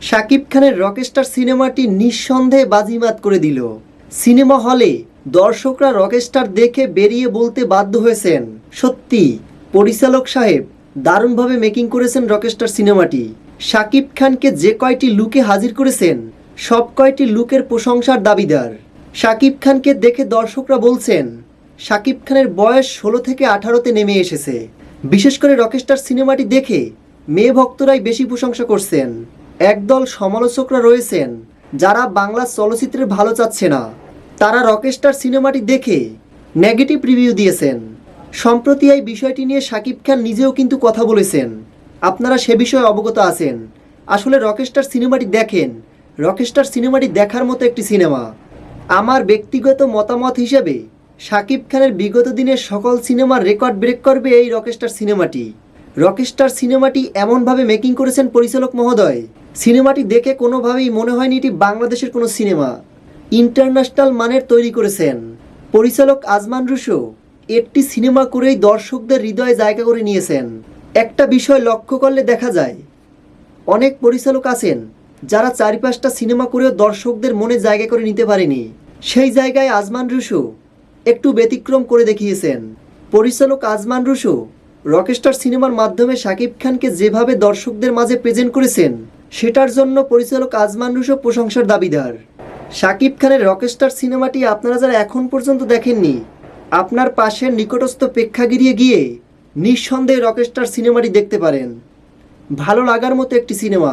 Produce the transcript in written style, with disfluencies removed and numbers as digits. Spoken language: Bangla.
শাকিব খানের রকস্টার সিনেমাটি নিঃসন্দেহে বাজিমাত করে দিল। সিনেমা হলে দর্শকরা রকস্টার দেখে বেরিয়ে বলতে বাধ্য হয়েছেন, সত্যি পরিচালক সাহেব দারুণভাবে মেকিং করেছেন রকস্টার সিনেমাটি। শাকিব খানকে যে কয়টি লুকে হাজির করেছেন সব কয়টি লুকের প্রশংসার দাবিদার। শাকিব খানকে দেখে দর্শকরা বলছেন শাকিব খানের বয়স 16 থেকে 18-তে নেমে এসেছে। বিশেষ করে রকস্টার সিনেমাটি দেখে মেয়ে ভক্তরাই বেশি প্রশংসা করছেন। একদল সমালোচকরা রয়েছেন যারা বাংলা চলচ্চিত্রের ভালো চাচ্ছে না, তারা রকস্টার সিনেমাটি দেখে নেগেটিভ রিভিউ দিয়েছেন। সম্প্রতি এই বিষয়টি নিয়ে শাকিব খান নিজেও কিন্তু কথা বলেছেন, আপনারা সে বিষয়ে অবগত আছেন। আসলে রকস্টার সিনেমাটি দেখেন, রকস্টার সিনেমাটি দেখার মতো একটি সিনেমা। আমার ব্যক্তিগত মতামত হিসেবে শাকিব খানের বিগত দিনের সকল সিনেমার রেকর্ড ব্রেক করবে এই রকস্টার সিনেমাটি। রকস্টার সিনেমাটি এমনভাবে মেকিং করেছেন পরিচালক মহোদয়, সিনেমাটি দেখে কোনোভাবেই মনে হয়নি এটি বাংলাদেশের কোনো সিনেমা, ইন্টারন্যাশনাল মানের তৈরি করেছেন। পরিচালক আজমান রুশো একটি সিনেমা করেই দর্শকদের হৃদয়ে জায়গা করে নিয়েছেন। একটা বিষয় লক্ষ্য করলে দেখা যায় অনেক পরিচালক আছেন যারা 4-5টা সিনেমা করেও দর্শকদের মনে জায়গা করে নিতে পারেনি। সেই জায়গায় আজমান রুশো একটু ব্যতিক্রম করে দেখিয়েছেন। পরিচালক আজমান রুশো রকস্টার সিনেমার মাধ্যমে শাকিব খানকে যেভাবে দর্শকদের মাঝে প্রেজেন্ট করেছেন সেটার জন্য পরিচালক আজমান রুশো প্রশংসার দাবিদার। শাকিব খানের রকস্টার সিনেমাটি আপনারা যারা এখন পর্যন্ত দেখেননি, আপনার পাশের নিকটস্থ প্রেক্ষাগৃহে গিয়ে নিঃসন্দেহে রকস্টার সিনেমাটি দেখতে পারেন। ভালো লাগার মতো একটি সিনেমা।